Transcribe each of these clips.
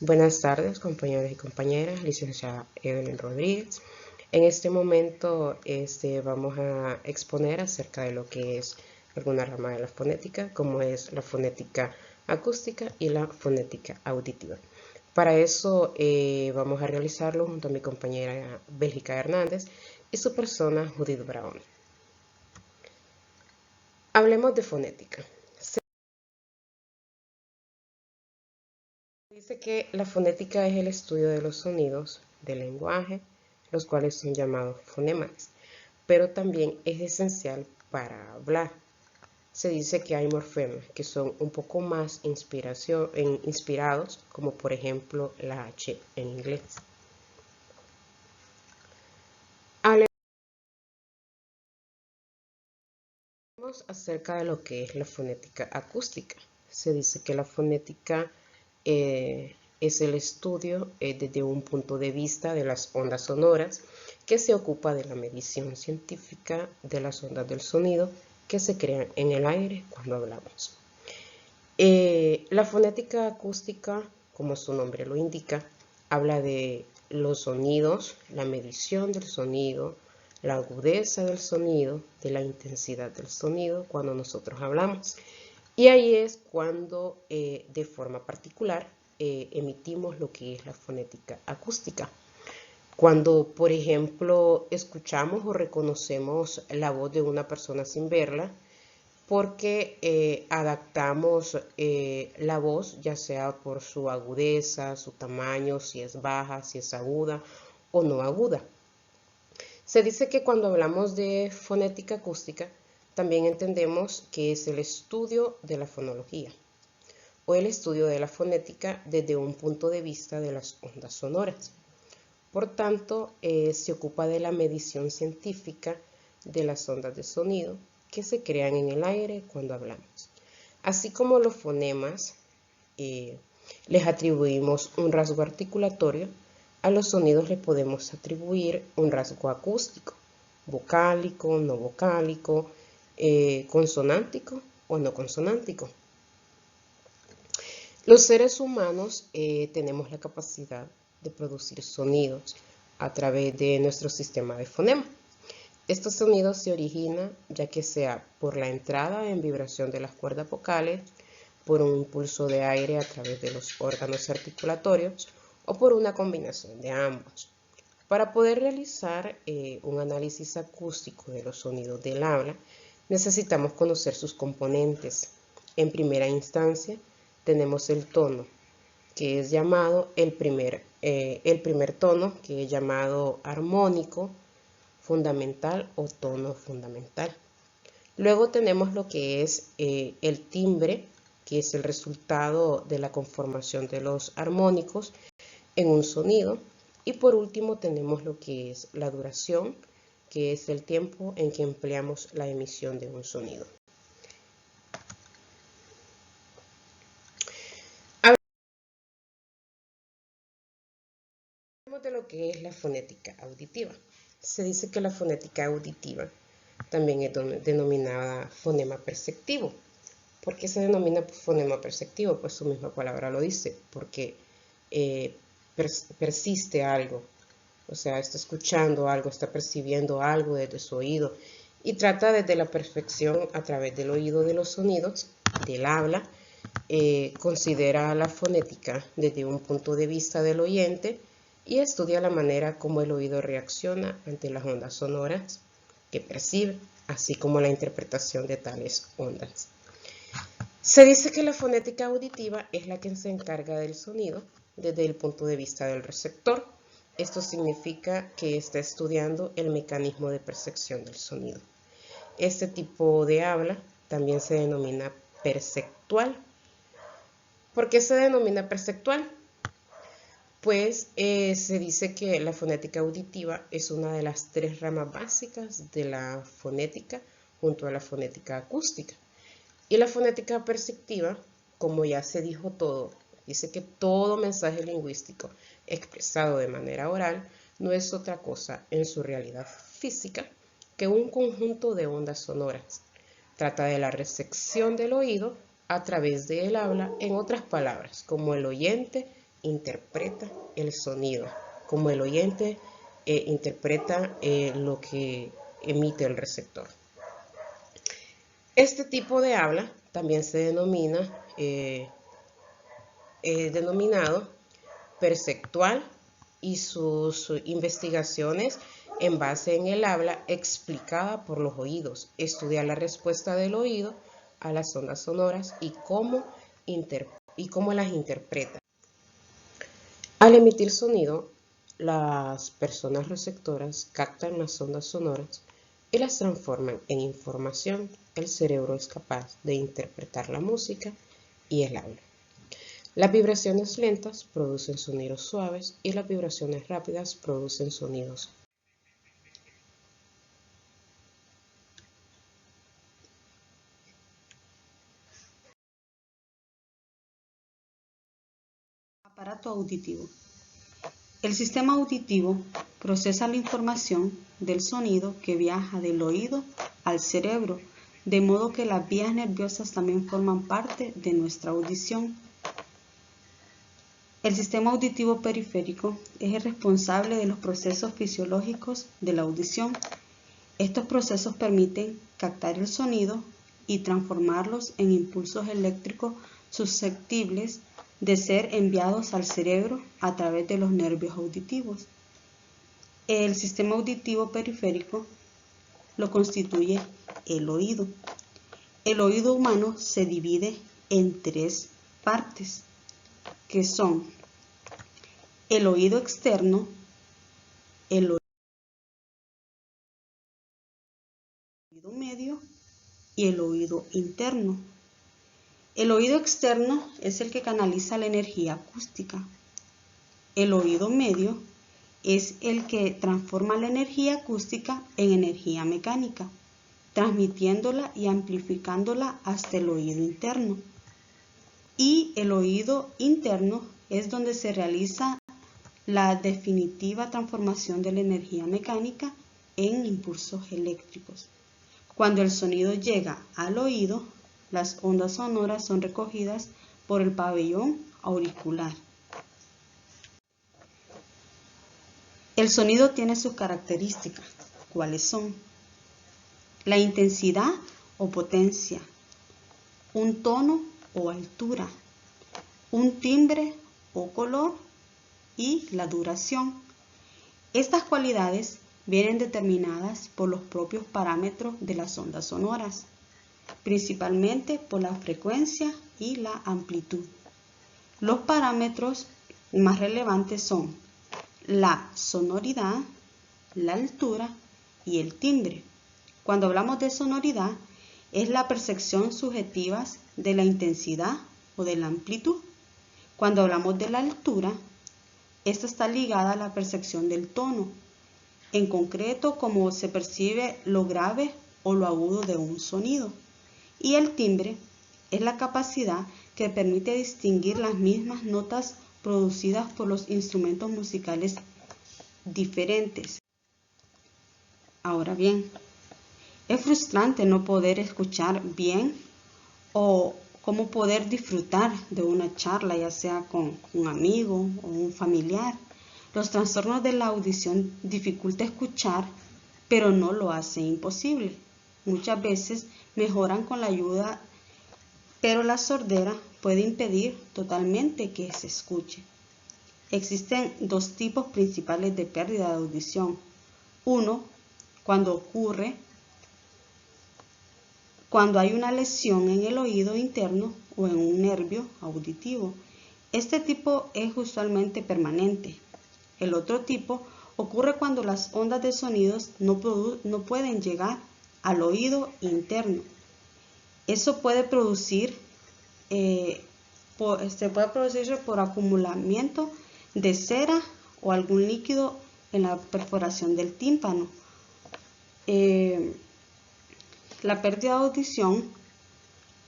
Buenas tardes, compañeros y compañeras, licenciada Evelyn Rodríguez. En este momento vamos a exponer acerca de lo que es alguna rama de la fonética, como es la fonética acústica y la fonética auditiva. Para eso vamos a realizarlo junto a mi compañera Bélgica Hernández y su persona Judith Brown. Hablemos de fonética. Dice que la fonética es el estudio de los sonidos del lenguaje, los cuales son llamados fonemas, pero también es esencial para hablar. Se dice que hay morfemas que son un poco más inspirados, como por ejemplo la H en inglés. Hablemos acerca de lo que es la fonética acústica. Se dice que la fonética es el estudio desde un punto de vista de las ondas sonoras, que se ocupa de la medición científica de las ondas del sonido que se crean en el aire cuando hablamos. La fonética acústica, como su nombre lo indica, habla de los sonidos, la medición del sonido, la agudeza del sonido, de la intensidad del sonido cuando nosotros hablamos. Y ahí es cuando de forma particular emitimos lo que es la fonética acústica. Cuando, por ejemplo, escuchamos o reconocemos la voz de una persona sin verla, porque adaptamos la voz, ya sea por su agudeza, su tamaño, si es baja, si es aguda o no aguda. Se dice que cuando hablamos de fonética acústica, también entendemos que es el estudio de la fonología o el estudio de la fonética desde un punto de vista de las ondas sonoras. Por tanto, se ocupa de la medición científica de las ondas de sonido que se crean en el aire cuando hablamos. Así como los fonemas, les atribuimos un rasgo articulatorio, a los sonidos le podemos atribuir un rasgo acústico, vocálico, no vocálico, consonántico o no consonántico. Los seres humanos tenemos la capacidad de producir sonidos a través de nuestro sistema de fonema. Estos sonidos se originan ya que sea por la entrada en vibración de las cuerdas vocales, por un impulso de aire a través de los órganos articulatorios o por una combinación de ambos. Para poder realizar un análisis acústico de los sonidos del habla, necesitamos conocer sus componentes. En primera instancia, tenemos el tono, que es llamado el primer tono, que es llamado armónico, fundamental o tono fundamental. Luego tenemos lo que es el timbre, que es el resultado de la conformación de los armónicos en un sonido. Y por último tenemos lo que es la duración, que es el tiempo en que empleamos la emisión de un sonido. Hablemos de lo que es la fonética auditiva. Se dice que la fonética auditiva también es denominada fonema perceptivo. ¿Por qué se denomina fonema perceptivo? Pues su misma palabra lo dice, porque persiste algo, o sea, está escuchando algo, está percibiendo algo desde su oído y trata desde la percepción a través del oído de los sonidos, del habla, considera la fonética desde un punto de vista del oyente y estudia la manera como el oído reacciona ante las ondas sonoras que percibe, así como la interpretación de tales ondas. Se dice que la fonética auditiva es la que se encarga del sonido desde el punto de vista del receptor. Esto significa que está estudiando el mecanismo de percepción del sonido. Este tipo de habla también se denomina perceptual. ¿Por qué se denomina perceptual? Pues se dice que la fonética auditiva es una de las tres ramas básicas de la fonética junto a la fonética acústica. Y la fonética perceptiva, como ya se dijo todo, dice que todo mensaje lingüístico expresado de manera oral no es otra cosa en su realidad física que un conjunto de ondas sonoras. Trata de la recepción del oído a través del habla, en otras palabras, como el oyente interpreta el sonido, como el oyente interpreta lo que emite el receptor. Este tipo de habla también se denomina denominado perceptual, y sus investigaciones en base en el habla explicada por los oídos. Estudia la respuesta del oído a las ondas sonoras y cómo las interpreta. Al emitir sonido, las personas receptoras captan las ondas sonoras y las transforman en información. El cerebro es capaz de interpretar la música y el habla. Las vibraciones lentas producen sonidos suaves y las vibraciones rápidas producen sonidos. Aparato auditivo. El sistema auditivo procesa la información del sonido que viaja del oído al cerebro, de modo que las vías nerviosas también forman parte de nuestra audición. El sistema auditivo periférico es el responsable de los procesos fisiológicos de la audición. Estos procesos permiten captar el sonido y transformarlos en impulsos eléctricos susceptibles de ser enviados al cerebro a través de los nervios auditivos. El sistema auditivo periférico lo constituye el oído. El oído humano se divide en 3 partes, que son el oído externo, el oído medio y el oído interno. El oído externo es el que canaliza la energía acústica. El oído medio es el que transforma la energía acústica en energía mecánica, transmitiéndola y amplificándola hasta el oído interno. Y el oído interno es donde se realiza la definitiva transformación de la energía mecánica en impulsos eléctricos. Cuando el sonido llega al oído, las ondas sonoras son recogidas por el pabellón auricular. El sonido tiene sus características. ¿Cuáles son? La intensidad o potencia, un tono o altura, un timbre o color y la duración. Estas cualidades vienen determinadas por los propios parámetros de las ondas sonoras, principalmente por la frecuencia y la amplitud. Los parámetros más relevantes son la sonoridad, la altura y el timbre. Cuando hablamos de sonoridad, es la percepción subjetiva de la intensidad o de la amplitud. Cuando hablamos de la altura, esta está ligada a la percepción del tono, en concreto cómo se percibe lo grave o lo agudo de un sonido. Y el timbre es la capacidad que permite distinguir las mismas notas producidas por los instrumentos musicales diferentes. Ahora bien, es frustrante no poder escuchar bien o cómo poder disfrutar de una charla, ya sea con un amigo o un familiar. Los trastornos de la audición dificultan escuchar, pero no lo hace imposible. Muchas veces mejoran con la ayuda, pero la sordera puede impedir totalmente que se escuche. Existen 2 tipos principales de pérdida de audición. Uno, cuando ocurre cuando hay una lesión en el oído interno o en un nervio auditivo. Este tipo es usualmente permanente. El otro tipo ocurre cuando las ondas de sonidos no pueden llegar al oído interno. Eso puede producirse por acumulamiento de cera o algún líquido en la perforación del tímpano. La pérdida de audición,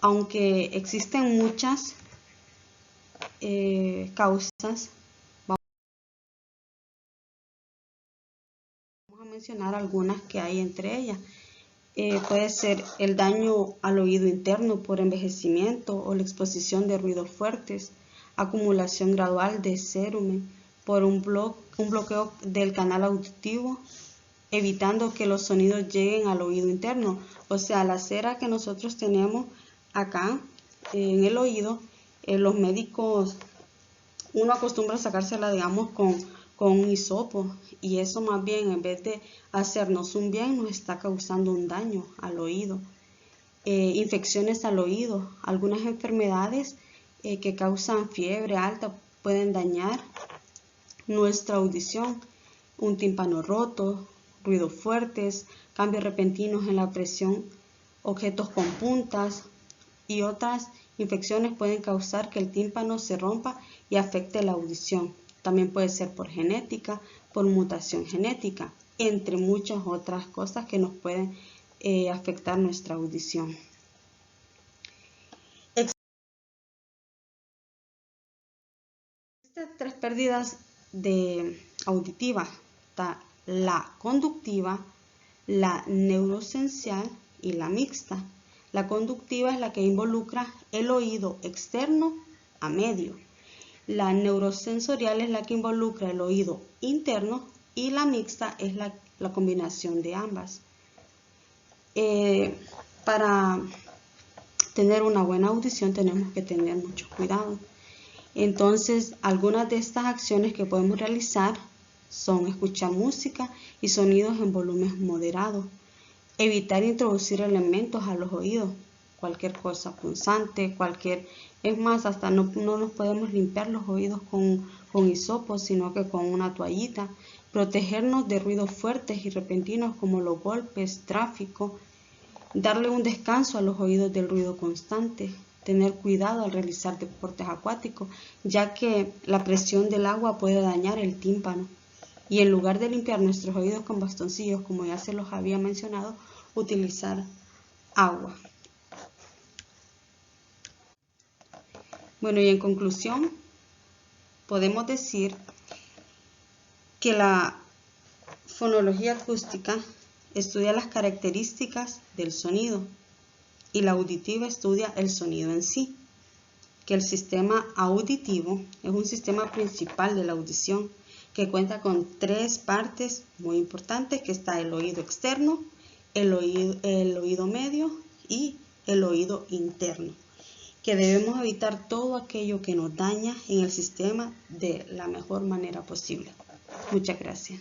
aunque existen muchas causas, vamos a mencionar algunas que hay entre ellas. Puede ser el daño al oído interno por envejecimiento o la exposición de ruidos fuertes, acumulación gradual de cerumen por un bloqueo del canal auditivo, evitando que los sonidos lleguen al oído interno. O sea, la cera que nosotros tenemos acá en el oído, los médicos, uno acostumbra a sacársela, digamos, con un hisopo, y eso más bien, en vez de hacernos un bien, nos está causando un daño al oído. Infecciones al oído, algunas enfermedades que causan fiebre alta pueden dañar nuestra audición, un tímpano roto, ruidos fuertes, cambios repentinos en la presión, objetos con puntas y otras infecciones pueden causar que el tímpano se rompa y afecte la audición. También puede ser por genética, por mutación genética, entre muchas otras cosas que nos pueden afectar nuestra audición. Existen 3 pérdidas auditivas: está la conductiva, la neurosencial y la mixta. La conductiva es la que involucra el oído externo a medio. La neurosensorial es la que involucra el oído interno y la mixta es la combinación de ambas. Para tener una buena audición tenemos que tener mucho cuidado. Entonces, algunas de estas acciones que podemos realizar son escuchar música y sonidos en volumen moderado, evitar introducir elementos a los oídos, cualquier cosa punzante, es más, hasta no nos podemos limpiar los oídos con hisopo, sino que con una toallita. Protegernos de ruidos fuertes y repentinos como los golpes, tráfico. Darle un descanso a los oídos del ruido constante. Tener cuidado al realizar deportes acuáticos, ya que la presión del agua puede dañar el tímpano. Y en lugar de limpiar nuestros oídos con bastoncillos, como ya se los había mencionado, utilizar agua. Bueno, y en conclusión, podemos decir que la fonología acústica estudia las características del sonido y la auditiva estudia el sonido en sí, que el sistema auditivo es un sistema principal de la audición que cuenta con 3 partes muy importantes, que está el oído externo, el oído medio y el oído interno, que debemos evitar todo aquello que nos daña en el sistema de la mejor manera posible. Muchas gracias.